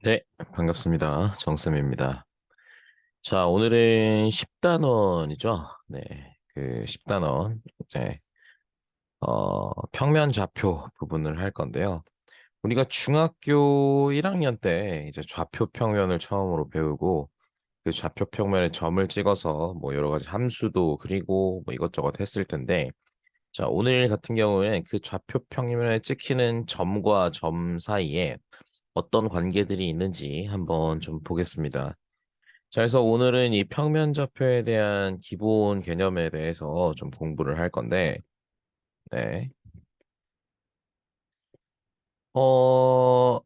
네, 반갑습니다. 정쌤입니다. 자, 오늘은 10단원이죠. 네, 그 10단원, 이제, 평면 좌표 부분을 할 건데요. 우리가 중학교 1학년 때 이제 좌표 평면을 처음으로 배우고, 그 좌표 평면에 점을 찍어서 뭐 여러 가지 함수도 그리고 뭐 이것저것 했을 텐데, 자, 오늘 같은 경우에는 그 좌표 평면에 찍히는 점과 점 사이에 어떤 관계들이 있는지 한번 좀 보겠습니다. 자, 그래서 오늘은 이 평면 좌표에 대한 기본 개념에 대해서 좀 공부를 할 건데, 네. 어,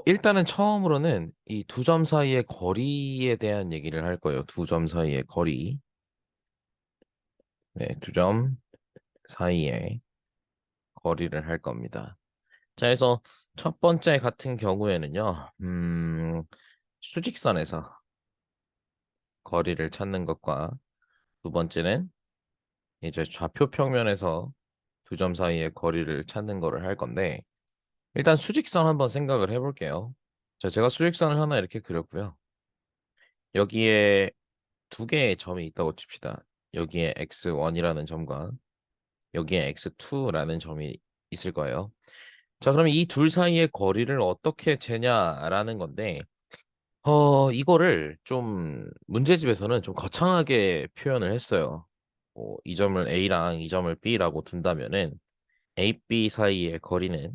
일단은 처음으로는 이 두 점 사이의 거리에 대한 얘기를 할 거예요. 두 점 사이의 거리. 네, 두 점 사이의 거리를 할 겁니다. 자, 그래서 첫 번째 같은 경우에는요, 수직선에서 거리를 찾는 것과 두 번째는 이제 좌표 평면에서 두 점 사이의 거리를 찾는 거를 할 건데, 일단 수직선 한번 생각을 해볼게요. 자, 제가 수직선을 하나 이렇게 그렸고요. 여기에 두 개의 점이 있다고 칩시다. 여기에 x1이라는 점과 여기에 x2라는 점이 있을 거예요. 자, 그러면 이 둘 사이의 거리를 어떻게 재냐라는 건데, 이거를 좀 문제집에서는 좀 거창하게 표현을 했어요. 이 점을 A랑 이 점을 B라고 둔다면은 A, B 사이의 거리는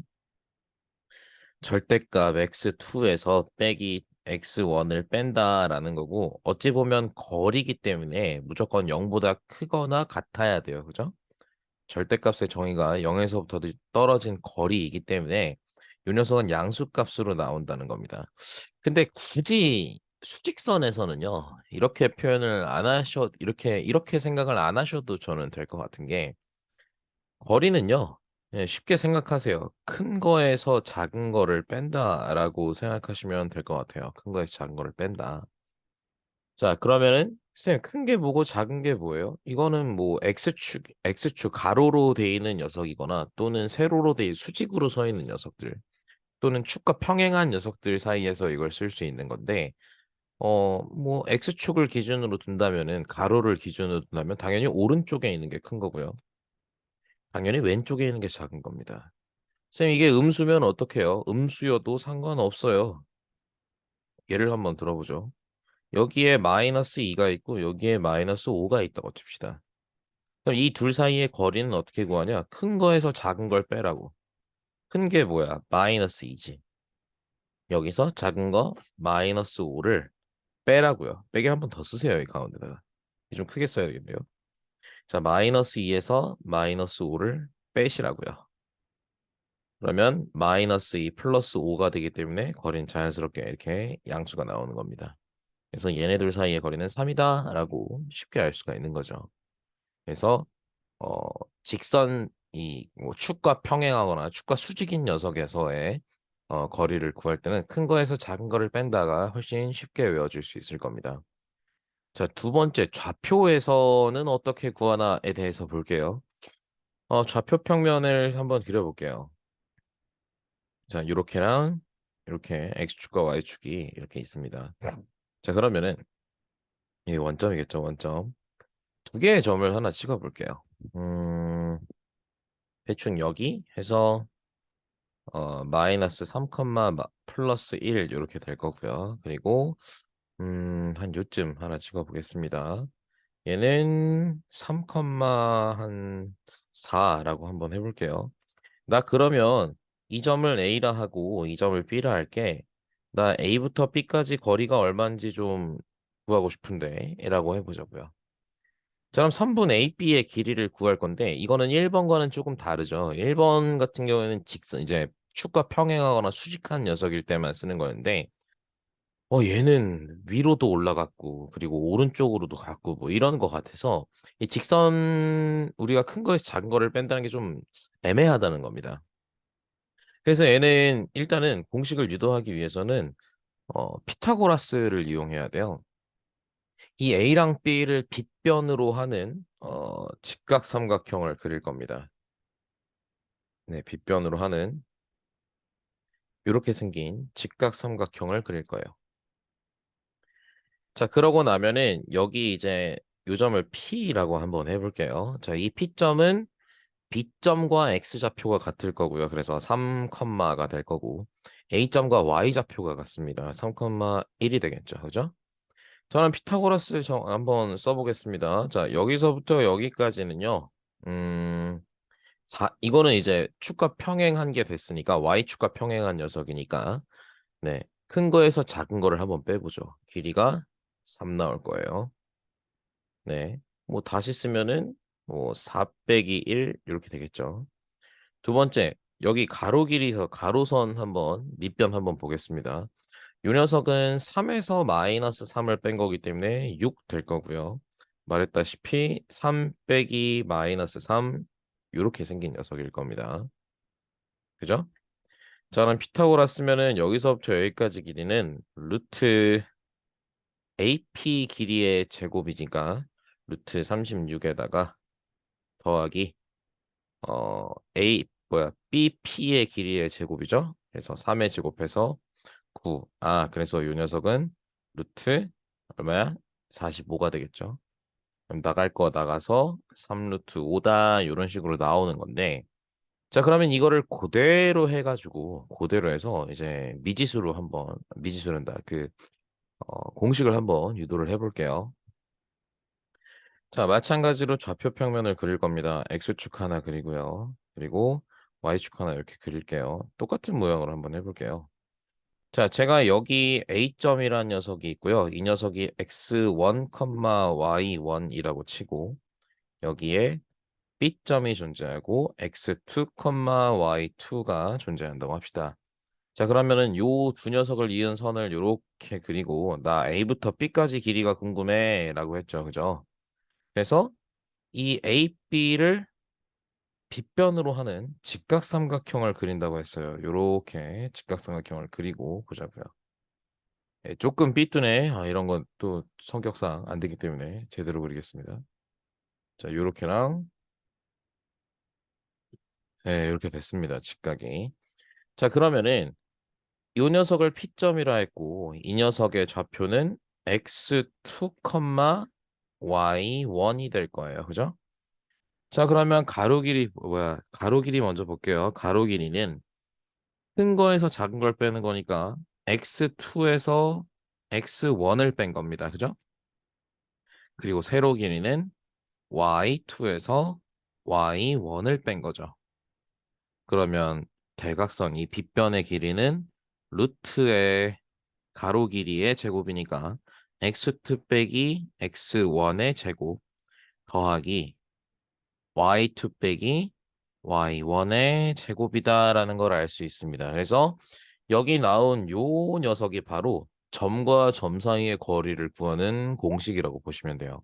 절대값 x2에서 빼기 x1을 뺀다라는 거고, 어찌 보면 거리이기 때문에 무조건 0보다 크거나 같아야 돼요. 그죠? 절대값의 정의가 0에서부터 떨어진 거리이기 때문에 이 녀석은 양수값으로 나온다는 겁니다. 근데 굳이 수직선에서는요, 이렇게 표현을 안 하셔, 이렇게 생각을 안 하셔도 저는 될 것 같은 게, 거리는요, 쉽게 생각하세요. 큰 거에서 작은 거를 뺀다라고 생각하시면 될 것 같아요. 큰 거에서 작은 거를 뺀다. 자, 그러면은, 선생님, 큰 게 뭐고 작은 게 뭐예요? 이거는 뭐, X축 가로로 돼 있는 녀석이거나, 또는 세로로 돼, 수직으로 서 있는 녀석들, 또는 축과 평행한 녀석들 사이에서 이걸 쓸 수 있는 건데, 뭐, X축을 기준으로 둔다면은, 가로를 기준으로 둔다면, 당연히 오른쪽에 있는 게 큰 거고요. 당연히 왼쪽에 있는 게 작은 겁니다. 쌤, 이게 음수면 어떡해요? 음수여도 상관없어요. 예를 한번 들어보죠. 여기에 마이너스 2가 있고 여기에 마이너스 5가 있다고 칩시다. 그럼 이 둘 사이의 거리는 어떻게 구하냐? 큰 거에서 작은 걸 빼라고. 큰 게 뭐야? 마이너스 2지. 여기서 작은 거 마이너스 5를 빼라고요. 빼기 한 번 더 쓰세요, 이 가운데다가. 좀 크게 써야 되겠네요. 자, 마이너스 2에서 마이너스 5를 빼시라고요. 그러면 마이너스 2 플러스 5가 되기 때문에 거리는 자연스럽게 이렇게 양수가 나오는 겁니다. 그래서 얘네들 사이의 거리는 3이다라고 쉽게 알 수가 있는 거죠. 그래서 어, 직선 이뭐 축과 평행하거나 축과 수직인 녀석에서의 거리를 구할 때는 큰 거에서 작은 거를 뺀다가 훨씬 쉽게 외워질 수 있을 겁니다. 자, 두 번째 좌표에서는 어떻게 구하나에 대해서 볼게요. 좌표 평면을 한번 그려볼게요. 자, 이렇게랑 이렇게 x축과 y축이 이렇게 있습니다. 자, 그러면은 이 원점이겠죠, 원점. 두 개의 점을 하나 찍어볼게요. 음, 대충 여기 해서 마이너스 3, 플러스 1 이렇게 될 거고요. 그리고 한 요쯤 하나 찍어보겠습니다. 얘는 3, 한 4라고 한번 해볼게요. 나 그러면 이 점을 A라 하고 이 점을 B라 할게. 나 A부터 B까지 거리가 얼마인지 좀 구하고 싶은데 라고 해보자고요. 자, 그럼 3분 AB의 길이를 구할 건데 이거는 1번과는 조금 다르죠. 1번 같은 경우에는 직선 이제 축과 평행하거나 수직한 녀석일 때만 쓰는 거였는데 얘는 위로도 올라갔고 그리고 오른쪽으로도 갔고 뭐 이런 거 같아서 이 직선 우리가 큰 거에서 작은 거를 뺀다는 게 좀 애매하다는 겁니다. 그래서 얘는 일단은 공식을 유도하기 위해서는 피타고라스를 이용해야 돼요. 이 A랑 B를 빗변으로 하는 직각삼각형을 그릴 겁니다. 네, 빗변으로 하는 이렇게 생긴 직각삼각형을 그릴 거예요. 자, 그러고 나면은 여기 이제 요점을 P라고 한번 해볼게요. 자, 이 P점은 B점과 X좌표가 같을 거고요. 그래서 3컴마가 될 거고 A점과 Y좌표가 같습니다. 3,1이 되겠죠. 그죠? 저는 피타고라스 한번 써보겠습니다. 자, 여기서부터 여기까지는요. 음, 이거는 이제 축과 평행한 게 됐으니까 Y축과 평행한 녀석이니까 네, 큰 거에서 작은 거를 한번 빼보죠. 길이가 3 나올 거예요. 네, 뭐 다시 쓰면은 뭐 4 빼기 1 이렇게 되겠죠. 두 번째, 여기 가로 길이에서 가로선 한번 밑변 한번 보겠습니다. 이 녀석은 3에서 마이너스 3을 뺀 거기 때문에 6 될 거고요. 말했다시피 3 빼기 마이너스 3 이렇게 생긴 녀석일 겁니다. 그죠? 자, 그럼 피타고라 쓰면은 여기서부터 여기까지 길이는 루트 AP 길이의 제곱이니까 루트 36에다가 더하기 BP의 길이의 제곱이죠. 그래서 3의 제곱해서 9. 아, 그래서 이 녀석은 루트 얼마야? 45가 되겠죠. 그럼 나갈 거 나가서 3 루트 5다 이런 식으로 나오는 건데 자, 그러면 이거를 그대로 해가지고 그대로 해서 이제 미지수란다. 공식을 한번 유도를 해볼게요. 자, 마찬가지로 좌표 평면을 그릴 겁니다. X축 하나 그리고요. 그리고 Y축 하나 이렇게 그릴게요. 똑같은 모양으로 한번 해볼게요. 자, 제가 여기 A점이라는 녀석이 있고요. 이 녀석이 X1, Y1이라고 치고 여기에 B점이 존재하고 X2, Y2가 존재한다고 합시다. 자, 그러면은 요 두 녀석을 이은 선을 요렇게 그리고 나 A부터 B까지 길이가 궁금해 라고 했죠. 그죠? 그래서 이 AB를 빗변으로 하는 직각삼각형을 그린다고 했어요. 요렇게 직각삼각형을 그리고 보자고요. 예, 조금 삐뚤네. 아, 이런 건 또 성격상 안 되기 때문에 제대로 그리겠습니다. 자, 요렇게랑 예, 이렇게 됐습니다. 직각이. 자, 그러면은 이 녀석을 P점이라 했고 이 녀석의 좌표는 X2, Y1이 될 거예요. 그죠? 자, 그러면 가로 길이 먼저 볼게요. 가로 길이는 큰 거에서 작은 걸 빼는 거니까 X2에서 X1을 뺀 겁니다. 그죠? 그리고 세로 길이는 Y2에서 Y1을 뺀 거죠. 그러면 대각선 이 빗변의 길이는 루트의 가로 길이의 제곱이니까 x2 빼기 x1의 제곱 더하기 y2 빼기 y1의 제곱이다라는 걸 알 수 있습니다. 그래서 여기 나온 요 녀석이 바로 점과 점 사이의 거리를 구하는 공식이라고 보시면 돼요.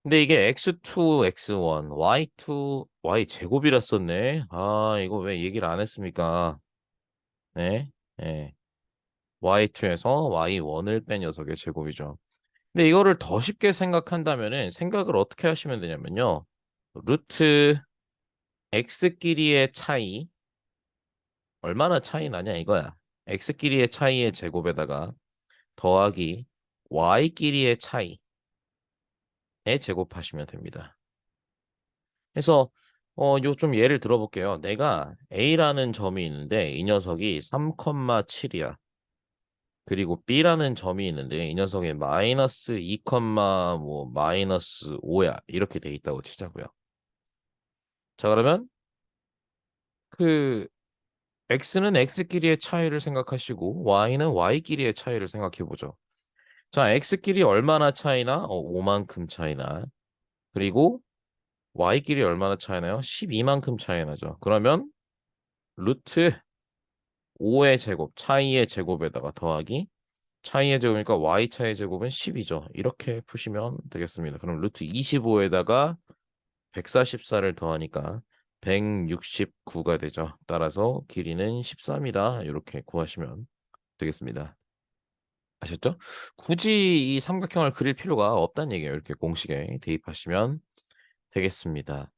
근데 이게 x2, x1, y2, y 제곱이라 썼네. 아, 이거 왜 얘기를 안 했습니까? 네. 네. y2에서 y1을 뺀 녀석의 제곱이죠. 근데 이거를 더 쉽게 생각한다면은 생각을 어떻게 하시면 되냐면요. 루트 x끼리의 차이 얼마나 차이 나냐 이거야. x끼리의 차이의 제곱에다가 더하기 y끼리의 차이에 제곱하시면 됩니다. 그래서 요 좀 예를 들어볼게요. 내가 A라는 점이 있는데 이 녀석이 3,7이야. 그리고 B라는 점이 있는데 이 녀석이 마이너스 2, 뭐 마이너스 5야. 이렇게 돼 있다고 치자고요. 자, 그러면 그 X는 X끼리의 차이를 생각하시고 Y는 Y끼리의 차이를 생각해 보죠. 자, X끼리 얼마나 차이나? 5만큼 차이나. 그리고 Y끼리 얼마나 차이나요? 12만큼 차이 나죠. 그러면 루트 5의 제곱, 차이의 제곱에다가 더하기 차이의 제곱이니까 Y 차이의 제곱은 10이죠. 이렇게 푸시면 되겠습니다. 그럼 루트 25에다가 144를 더하니까 169가 되죠. 따라서 길이는 13이다. 이렇게 구하시면 되겠습니다. 아셨죠? 굳이 이 삼각형을 그릴 필요가 없다는 얘기예요. 이렇게 공식에 대입하시면 되겠습니다.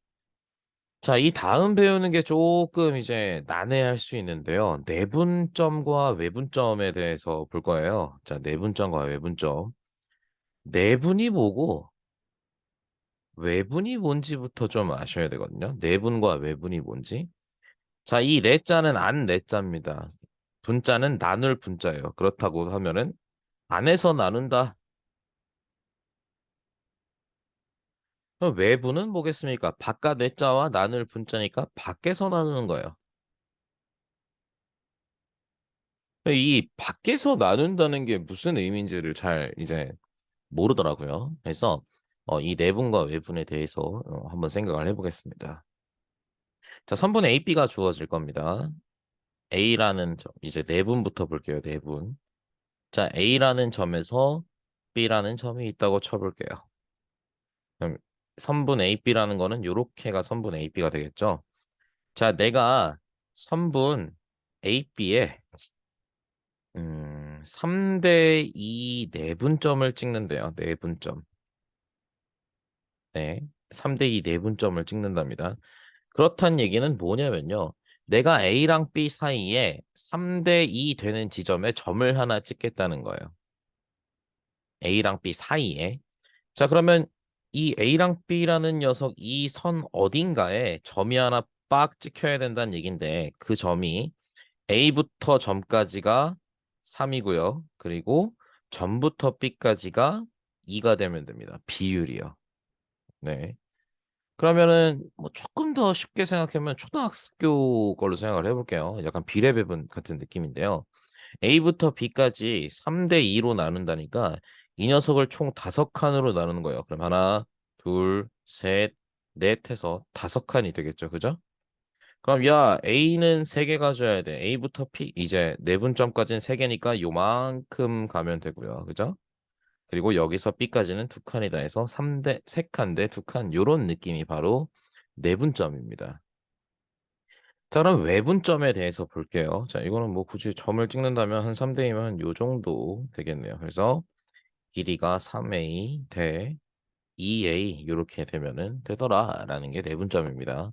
자, 이 다음 배우는 게 조금 이제 난해할 수 있는데요. 내분점과 외분점에 대해서 볼 거예요. 자, 내분점과 외분점. 내분이 뭐고 외분이 뭔지부터 좀 아셔야 되거든요. 내분과 외분이 뭔지. 자, 이 내자는 안 내자입니다. 분자는 나눌 분자예요. 그렇다고 하면은 안에서 나눈다. 그럼 외부는 뭐겠습니까? 바깥 내자와 나눌 분자니까 밖에서 나누는 거예요. 이 밖에서 나눈다는 게 무슨 의미인지를 잘 이제 모르더라고요. 그래서 이 내분과 외분에 대해서 한번 생각을 해보겠습니다. 자, 선분 AB가 주어질 겁니다. A라는 점, 이제 내분부터 볼게요. 내분. 자, A라는 점에서 B라는 점이 있다고 쳐볼게요. 그럼 선분 AB라는 거는 요렇게가 선분 AB가 되겠죠. 자, 내가 선분 AB에 3대 2 내분점을 찍는데요. 내분점. 네. 3대 2 내분점을 찍는답니다. 그렇단 얘기는 뭐냐면요. 내가 A랑 B 사이에 3대 2 되는 지점에 점을 하나 찍겠다는 거예요. A랑 B 사이에. 자, 그러면 이 A랑 B라는 녀석 이 선 어딘가에 점이 하나 빡 찍혀야 된다는 얘긴데 그 점이 A부터 점까지가 3이고요. 그리고 점부터 B까지가 2가 되면 됩니다. 비율이요. 네. 그러면은 뭐 조금 더 쉽게 생각하면 초등학교 걸로 생각을 해볼게요. 약간 비례배분 같은 느낌인데요. A부터 B까지 3대 2로 나눈다니까 이 녀석을 총 5칸으로 나누는 거예요. 그럼 하나, 둘, 셋, 넷 해서 5칸이 되겠죠. 그죠? 그럼 야, A는 3개 가져야 돼. A부터 P 이제 내분점까지는 3개니까 요만큼 가면 되고요. 그죠? 그리고 여기서 B까지는 2칸이다 해서 3칸 대 2칸 요런 느낌이 바로 내분점입니다. 자, 그럼 외분점에 대해서 볼게요. 자, 이거는 뭐 굳이 점을 찍는다면 한 3대이면 요 정도 되겠네요. 그래서 길이가 3A 대 2A 이렇게 되면은 되더라라는 게 내분점입니다.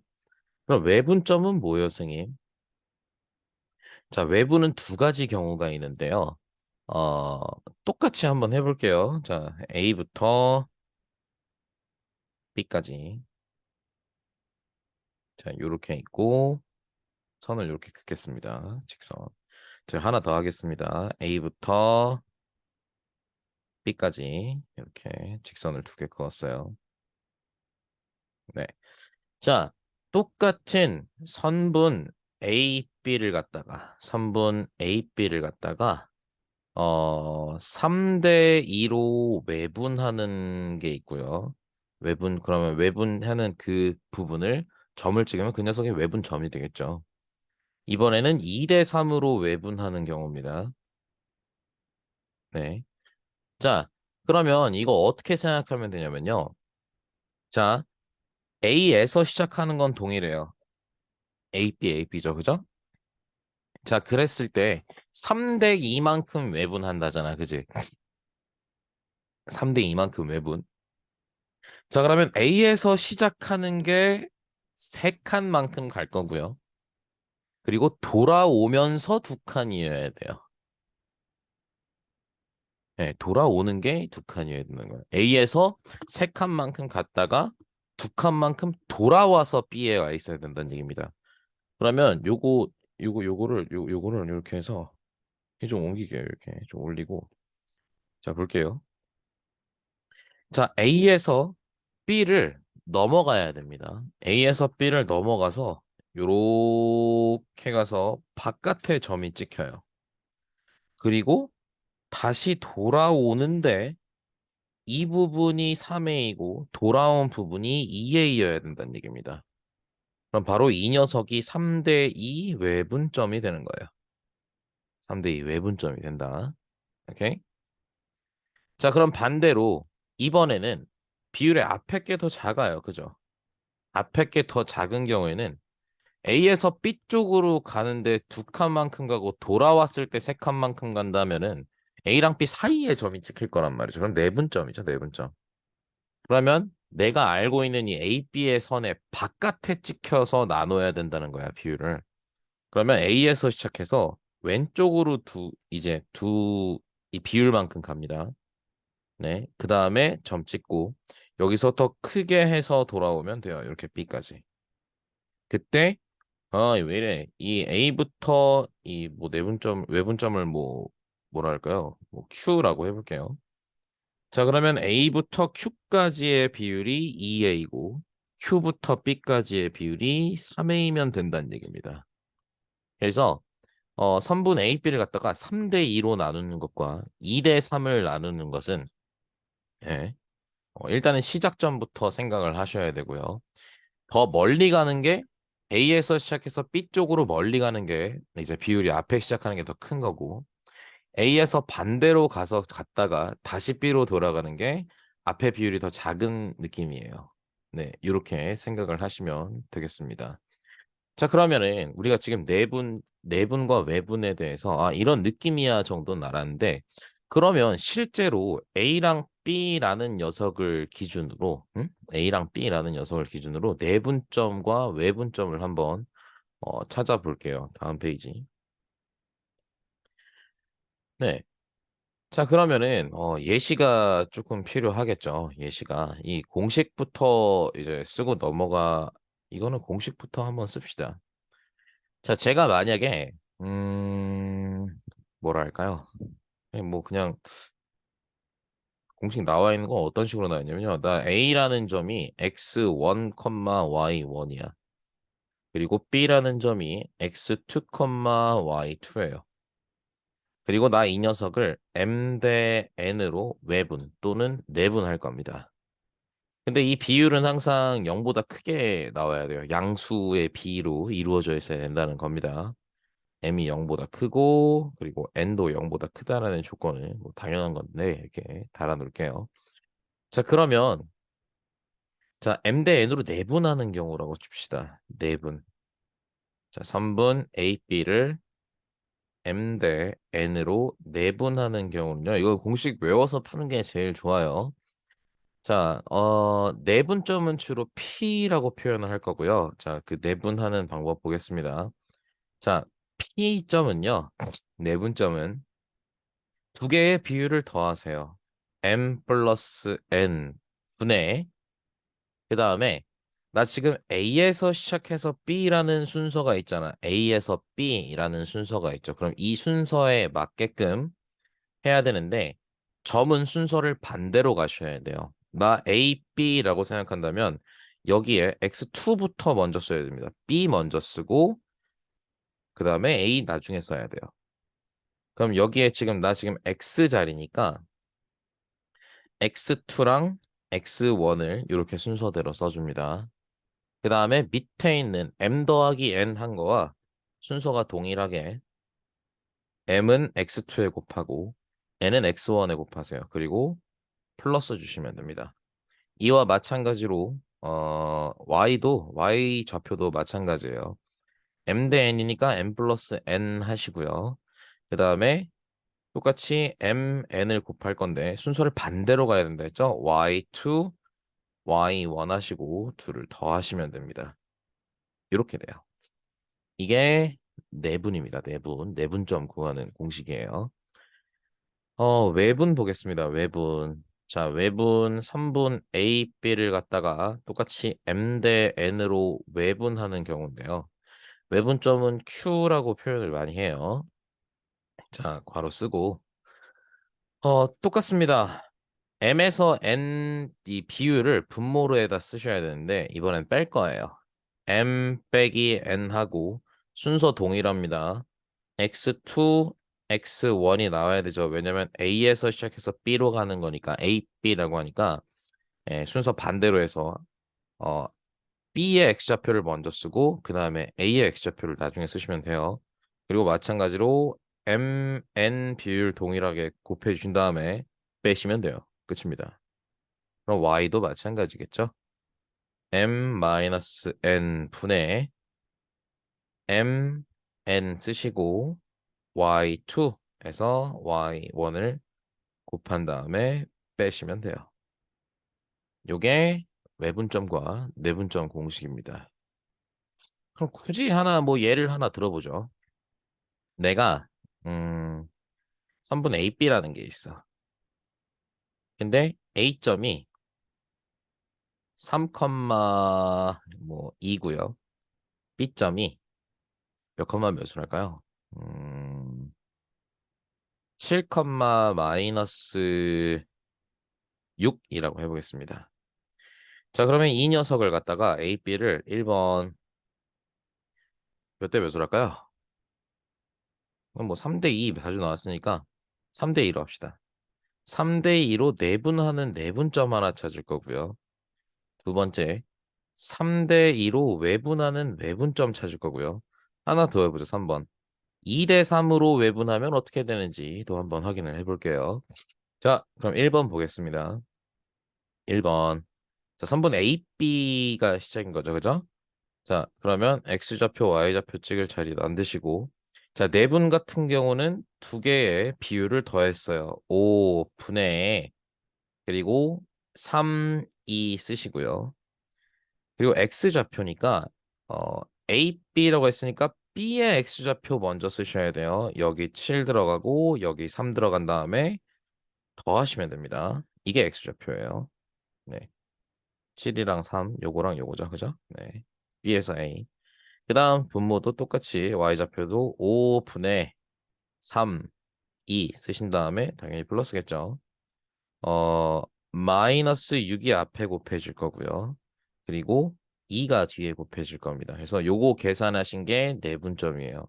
그럼 외분점은 뭐예요, 선생님? 자, 외부는 두 가지 경우가 있는데요. 어, 똑같이 한번 해볼게요. 자, A부터 B까지. 자, 요렇게 있고, 선을 이렇게 긋겠습니다. 직선. 제가 하나 더 하겠습니다. A부터 B까지 이렇게 직선을 2개 그었어요. 네. 자, 똑같은 선분 A, B를 갖다가, 선분 A, B를 갖다가 3대 2로 외분하는 게 있고요. 그러면 외분하는 그 부분을 점을 찍으면 그 녀석의 외분점이 되겠죠. 이번에는 2대 3으로 외분하는 경우입니다. 네. 자, 그러면 이거 어떻게 생각하면 되냐면요. 자, A에서 시작하는 건 동일해요. A, B, A, B죠. 그죠? 자, 그랬을 때 3대 2만큼 외분한다잖아. 그지? 3대 2만큼 외분. 자, 그러면 A에서 시작하는 게 3칸만큼 갈 거고요. 그리고 돌아오면서 2칸이어야 돼요. 네, 돌아오는 게 2칸이어야 되는 거예요. A에서 3칸만큼 갔다가 2칸만큼 돌아와서 B에 와 있어야 된다는 얘기입니다. 그러면 요거를 이렇게 해서 좀 옮기게요. 이렇게 좀 올리고. 자, 볼게요. 자, A에서 B를 넘어가야 됩니다. A에서 B를 넘어가서 요렇게 가서 바깥에 점이 찍혀요. 그리고 다시 돌아오는데 이 부분이 3A이고 돌아온 부분이 2A여야 된다는 얘기입니다. 그럼 바로 이 녀석이 3대 2 외분점이 되는 거예요. 3대 2 외분점이 된다. 오케이? 자, 그럼 반대로 이번에는 비율의 앞에 게 더 작아요. 그죠? 앞에 게 더 작은 경우에는 A에서 B 쪽으로 가는데 2칸만큼 가고 돌아왔을 때 3칸만큼 간다면은 A랑 B 사이에 점이 찍힐 거란 말이죠. 그럼 내분점이죠, 내분점. 그러면 내가 알고 있는 이 A, B의 선의 바깥에 찍혀서 나눠야 된다는 거야, 비율을. 그러면 A에서 시작해서 왼쪽으로 이 비율만큼 갑니다. 네. 그 다음에 점 찍고, 여기서 더 크게 해서 돌아오면 돼요. 이렇게 B까지. 그때, 왜 이래. 이 A부터 이 뭐 외분점을 뭐랄까요? 뭐 Q라고 해볼게요. 자, 그러면 A부터 Q까지의 비율이 2A고, Q부터 B까지의 비율이 3A면 된다는 얘기입니다. 그래서 선분 A, B를 갖다가 3대 2로 나누는 것과 2대 3을 나누는 것은 예, 일단은 시작점부터 생각을 하셔야 되고요. 더 멀리 가는 게 A에서 시작해서 B 쪽으로 멀리 가는 게 이제 비율이 앞에 시작하는 게 더 큰 거고 A에서 반대로 갔다가 다시 B로 돌아가는 게 앞에 비율이 더 작은 느낌이에요. 네, 이렇게 생각을 하시면 되겠습니다. 자, 그러면은 우리가 지금 내분과 외분에 대해서 이런 느낌이야 정도는 알았는데 그러면 실제로 A랑 B라는 녀석을 기준으로 A랑 B라는 녀석을 기준으로 내분점과 외분점을 한번 찾아볼게요. 다음 페이지. 네. 자, 그러면은 예시가 조금 필요하겠죠. 예시가 이 공식부터 이제 쓰고 이거는 공식부터 한번 씁시다. 자, 제가 만약에 음 뭐랄까요? 그냥 공식 나와 있는 건 어떤 식으로 나와 있냐면요. 나 A라는 점이 x1, y1이야. 그리고 B라는 점이 x2, y2예요. 그리고 나 이 녀석을 m 대 n으로 외분 또는 내분할 겁니다. 근데 이 비율은 항상 0보다 크게 나와야 돼요. 양수의 비로 이루어져 있어야 된다는 겁니다. m이 0보다 크고 그리고 n도 0보다 크다라는 조건을 뭐 당연한 건데 이렇게 달아놓을게요. 자, 그러면 자, m 대 n으로 내분하는 경우라고 칩시다. 내분. 자, 선분 a, b를 m 대 n으로 내분하는 경우는요. 이거 공식 외워서 푸는 게 제일 좋아요. 자, 내분점은 주로 p라고 표현을 할 거고요. 자, 그 내분하는 방법 보겠습니다. 자, p점은요. 내분점은 두 개의 비율을 더하세요. m 플러스 n 분의 그 다음에 나 지금 A에서 시작해서 B라는 순서가 있잖아. A에서 B라는 순서가 있죠. 그럼 이 순서에 맞게끔 해야 되는데 점은 순서를 반대로 가셔야 돼요. 나 A, B라고 생각한다면 여기에 X2부터 먼저 써야 됩니다. B 먼저 쓰고 그 다음에 A 나중에 써야 돼요. 그럼 여기에 지금 X 자리니까 X2랑 X1을 이렇게 순서대로 써줍니다. 그 다음에 밑에 있는 M 더하기 N 한 거와 순서가 동일하게 M은 X2에 곱하고 N은 X1에 곱하세요. 그리고 플러스 주시면 됩니다. 이와 마찬가지로 Y도 Y 좌표도 마찬가지예요. M 대 N이니까 M 플러스 N 하시고요. 그 다음에 똑같이 M, N을 곱할 건데 순서를 반대로 가야 된다 했죠? Y2, Y1 하시고 둘을 더하시면 됩니다. 이렇게 돼요. 이게 내분입니다. 내분. 내분점 구하는 공식이에요. 외분 보겠습니다. 외분. 자, 외분 3분 A, B를 갖다가 똑같이 M 대 N으로 외분하는 경우인데요. 외분점은 Q라고 표현을 많이 해요. 자, 괄호 쓰고. 똑같습니다. M에서 N 이 비율을 분모로에다 쓰셔야 되는데 이번엔 뺄 거예요. M 빼기 N 하고 순서 동일합니다. X2, X1이 나와야 되죠. 왜냐면 A에서 시작해서 B로 가는 거니까 A, B라고 하니까 순서 반대로 해서 어, B의 X좌표를 먼저 쓰고 그 다음에 A의 X좌표를 나중에 쓰시면 돼요. 그리고 마찬가지로 M, N 비율 동일하게 곱해 주신 다음에 빼시면 돼요. 끝입니다. 그럼 Y도 마찬가지겠죠? M-N 분의 M, N 쓰시고 y2에서 y1을 곱한 다음에 빼시면 돼요. 요게 외분점과 내분점 공식입니다. 그럼 굳이 하나 뭐 예를 하나 들어보죠. 내가 선분 AB라는 게 있어. 근데 A점이 3, 뭐 2고요. B점이 몇 컴마 몇으로 할까요? 7, 마이너스 6이라고 해보겠습니다. 자, 그러면 이 녀석을 갖다가 A, B를 1번 몇 대 몇으로 할까요? 그럼 뭐 3대 2 자주 나왔으니까 3대 2로 합시다. 3대 2로 내분하는 내분점 하나 찾을 거고요. 두 번째, 3대 2로 외분하는 외분점 찾을 거고요. 하나 더 해보죠, 3번. 2대 3으로 외분하면 어떻게 되는지 또 한번 확인을 해볼게요. 자, 그럼 1번 보겠습니다. 1번. 자, 3번 AB가 시작인 거죠, 그죠? 자, 그러면 X좌표, Y좌표 찍을 자리 만드시고, 자, 내분 같은 경우는 두 개의 비율을 더했어요. 5분의, 그리고 3, 2 쓰시고요. 그리고 X좌표니까, AB라고 했으니까 B의 X좌표 먼저 쓰셔야 돼요. 여기 7 들어가고, 여기 3 들어간 다음에 더하시면 됩니다. 이게 X좌표예요. 네. 7이랑 3, 요거랑 요거죠, 그죠? 네. B에서 A. 그 다음 분모도 똑같이 y좌표도 5분의 3, 2 쓰신 다음에 당연히 플러스겠죠. 어, 마이너스 6이 앞에 곱해질 거고요. 그리고 2가 뒤에 곱해질 겁니다. 그래서 요거 계산하신 게 내분점이에요.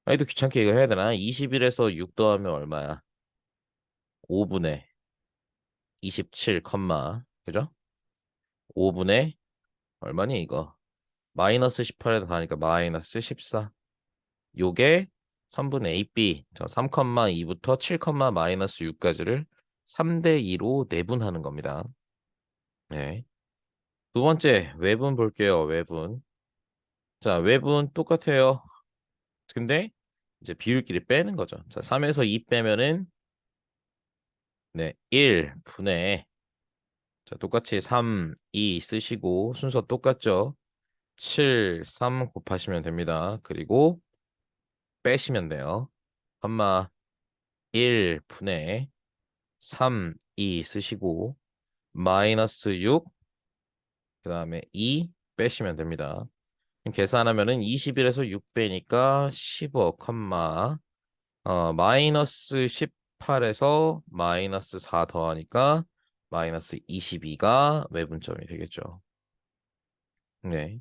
아니도 귀찮게 이거 해야 되나? 21에서 6 더하면 얼마야? 5분의 27, 그죠? 5분의 얼마니 이거? 마이너스 18에다 가니까 마이너스 14. 요게 3분의 AB, 저 3,2부터 7, 마이너스 6까지를 3대 2로 내분하는 겁니다. 네. 두 번째, 외분 볼게요. 외분. 자, 외분 똑같아요. 근데 이제 비율끼리 빼는 거죠. 자, 3에서 2 빼면은 네, 1 분의 자, 똑같이 3, 2 쓰시고 순서 똑같죠? 7, 3 곱하시면 됩니다. 그리고 빼시면 돼요. 컴마 1 분의 3, 2 쓰시고 마이너스 6, 그 다음에 2 빼시면 됩니다. 계산하면은 21에서 6 빼니까 15, 마이너스 18에서 마이너스 4 더하니까 마이너스 22가 외분점이 되겠죠. 네.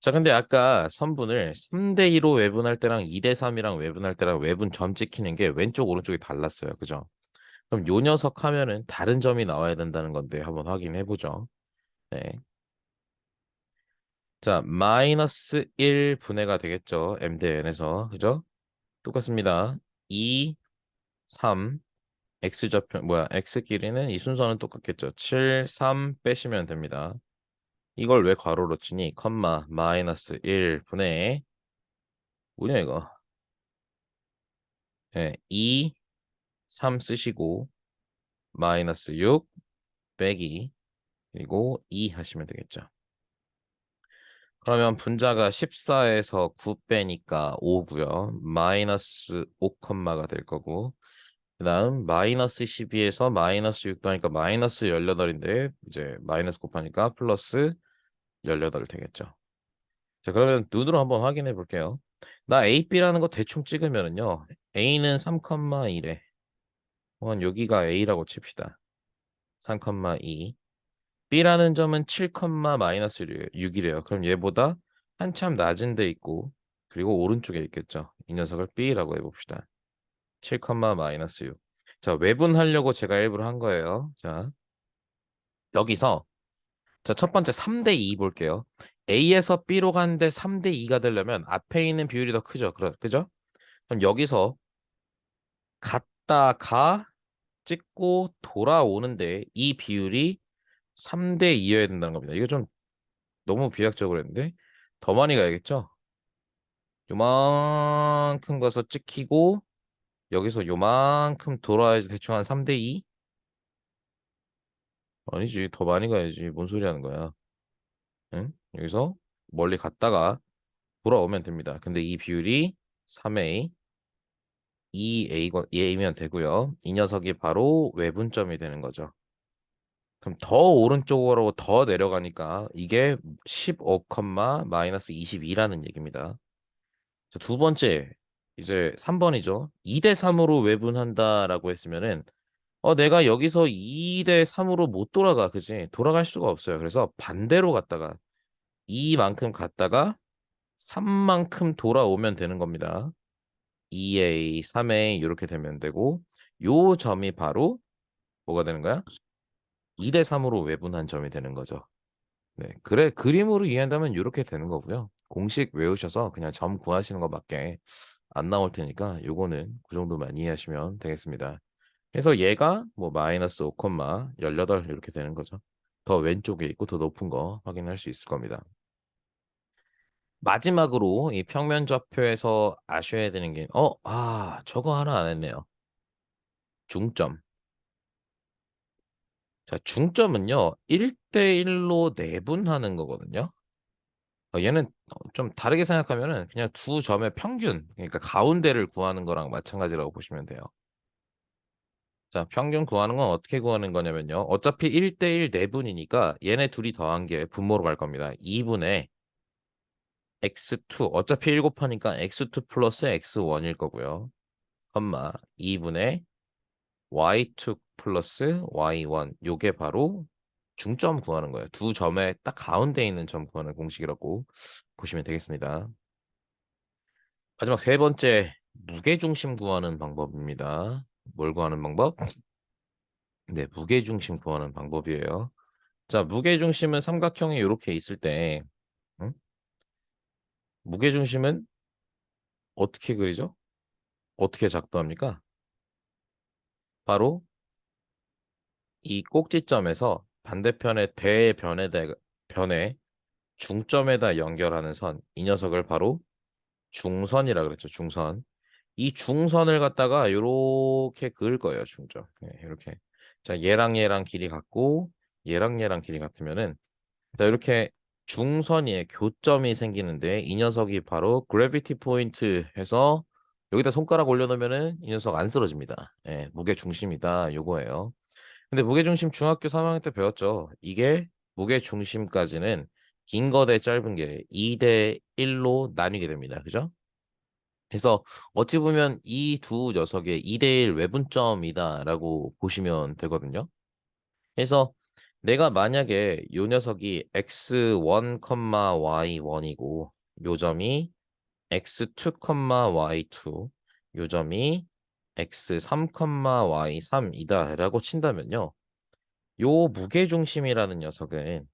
자, 근데 아까 선분을 3대 2로 외분할 때랑 2대 3이랑 외분할 때랑 외분 점 찍히는 게 왼쪽 오른쪽이 달랐어요. 그죠? 그럼 요 녀석 하면은 다른 점이 나와야 된다는 건데 한번 확인해 보죠. 네. 자, 마이너스 1 분해가 되겠죠. M 대 N에서. 그죠? 똑같습니다. 2, 3, X좌표, 뭐야, X끼리는 이 순서는 똑같겠죠. 7, 3 빼시면 됩니다. 이걸 왜 괄호로 치니? 마이너스 1 분의, 뭐냐, 이거. 네, 2, 3 쓰시고, 마이너스 6 빼기, 그리고 2 하시면 되겠죠. 그러면 분자가 14에서 9 빼니까 5고요. 마이너스 5컴마가 될 거고 그 다음 마이너스 12에서 마이너스 6 더하니까 마이너스 18인데 이제 마이너스 곱하니까 플러스 18 되겠죠. 자, 그러면 눈으로 한번 확인해 볼게요. 나 A, B라는 거 대충 찍으면은요. A는 3,1에 여기가 A라고 칩시다. 3,2 B라는 점은 7, 마이너스 6이래요. 그럼 얘보다 한참 낮은 데 있고 그리고 오른쪽에 있겠죠. 이 녀석을 B라고 해봅시다. 7, 마이너스 6. 자, 외분하려고 제가 일부러 한 거예요. 자, 여기서 자, 첫 번째 3대 2 볼게요. A에서 B로 가는데 3대 2가 되려면 앞에 있는 비율이 더 크죠. 그죠? 그럼 여기서 갔다가 찍고 돌아오는데 이 비율이 3대 2여야 된다는 겁니다. 이거 좀 너무 비약적으로 했는데 더 많이 가야겠죠? 요만큼 가서 찍히고 여기서 요만큼 돌아야지 대충 한 3대 2? 아니지. 더 많이 가야지. 뭔 소리 하는 거야. 응? 여기서 멀리 갔다가 돌아오면 됩니다. 근데 이 비율이 3A, 2A면 되고요. 이 녀석이 바로 외분점이 되는 거죠. 그럼 더 오른쪽으로 더 내려가니까 이게 15, 마이너스 22라는 얘기입니다. 자, 두 번째, 이제 3번이죠. 2대 3으로 외분한다라고 했으면은 내가 여기서 2대 3으로 못 돌아가. 그지? 돌아갈 수가 없어요. 그래서 반대로 갔다가 2만큼 갔다가 3만큼 돌아오면 되는 겁니다. 2A, 3A 이렇게 되면 되고 요 점이 바로 뭐가 되는 거야? 2대 3으로 외분한 점이 되는 거죠. 네, 그래 그림으로 이해한다면 이렇게 되는 거고요. 공식 외우셔서 그냥 점 구하시는 것밖에 안 나올 테니까 요거는 그 정도만 이해하시면 되겠습니다. 그래서 얘가 뭐 마이너스 5, 18 이렇게 되는 거죠. 더 왼쪽에 있고 더 높은 거 확인할 수 있을 겁니다. 마지막으로 이 평면 좌표에서 아셔야 되는 게, 저거 하나 안 했네요. 중점. 자, 중점은요, 1대1로 내분하는 거거든요. 얘는 좀 다르게 생각하면은 그냥 두 점의 평균, 그러니까 가운데를 구하는 거랑 마찬가지라고 보시면 돼요. 자, 평균 구하는 건 어떻게 구하는 거냐면요. 어차피 1대1 내분이니까 얘네 둘이 더한 게 분모로 갈 겁니다. 2분의 x2, 어차피 1 곱하니까 x2 플러스 x1일 거고요. 컴마 2분의 y2 플러스 y1 요게 바로 중점 구하는 거예요. 두 점의 딱 가운데 있는 점 구하는 공식이라고 보시면 되겠습니다. 마지막 세 번째 무게중심 구하는 방법입니다. 뭘 구하는 방법? 네, 무게중심 구하는 방법이에요. 자, 무게중심은 삼각형이 이렇게 있을 때 응? 무게중심은 어떻게 그리죠? 어떻게 작동합니까? 바로 이 꼭지점에서 반대편의 변에 중점에다 연결하는 선, 이 녀석을 바로 중선이라 그랬죠, 중선. 이 중선을 갖다가 이렇게 그을 거예요, 중점. 네, 이렇게. 자, 얘랑 길이 같고, 얘랑 길이 같으면은, 자, 이렇게 중선의 교점이 생기는데, 이 녀석이 바로 그래비티 포인트 해서 여기다 손가락 올려놓으면은 이 녀석 안 쓰러집니다. 예, 무게 중심이다, 요거예요. 근데 무게중심 중학교 3학년 때 배웠죠. 이게 무게중심까지는 긴 거 대 짧은 게 2대 1로 나뉘게 됩니다. 그죠? 그래서 어찌 보면 이 두 녀석의 2대 1 외분점이다라고 보시면 되거든요. 그래서 내가 만약에 요 녀석이 x1, y1이고 요 점이 x2, y2, 요 점이 x3, y3이다라고 친다면요. 요 무게중심이라는 녀석은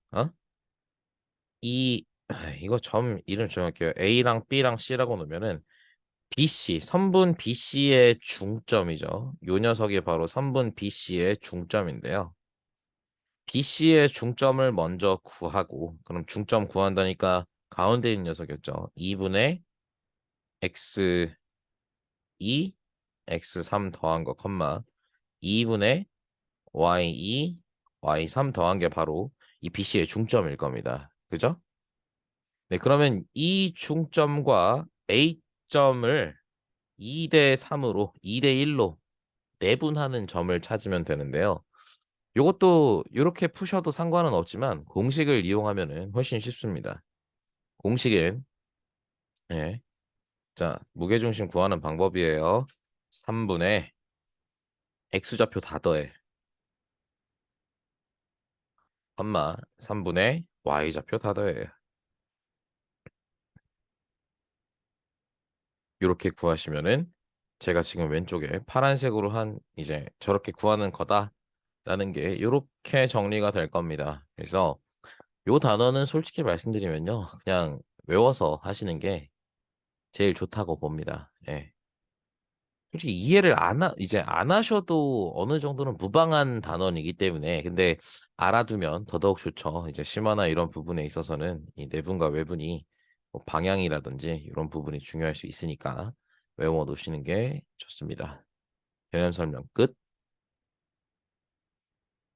이거 점 이름 정할게요. A랑 B랑 C라고 놓으면은 BC 선분 BC의 중점이죠. 요 녀석이 바로 선분 BC의 중점인데요. BC의 중점을 먼저 구하고 그럼 중점 구한다니까 가운데 있는 녀석이었죠. 2분의 x2 x3 더한 거 컴마 2분의 y2 y3 더한 게 바로 이 BC의 중점일 겁니다. 그죠? 네, 그러면 이 중점과 A점을 2대 3으로, 2대 1로 내분하는 점을 찾으면 되는데요. 이것도 이렇게 푸셔도 상관은 없지만 공식을 이용하면은 훨씬 쉽습니다. 공식은 예, 자, 무게중심 구하는 방법이에요. 3분의 X좌표 다 더해. 엄마 3분의 Y좌표 다 더해. 이렇게 구하시면은 제가 지금 왼쪽에 파란색으로 한 이제 저렇게 구하는 거다라는 게 이렇게 정리가 될 겁니다. 그래서 요 단어는 솔직히 말씀드리면요. 그냥 외워서 하시는 게 제일 좋다고 봅니다. 예. 솔직히 이해를 이제 안 하셔도 어느 정도는 무방한 단원이기 때문에 근데 알아두면 더더욱 좋죠. 이제 심화나 이런 부분에 있어서는 이 내분과 외분이 뭐 방향이라든지 이런 부분이 중요할 수 있으니까 외워 놓으시는 게 좋습니다. 개념 설명 끝.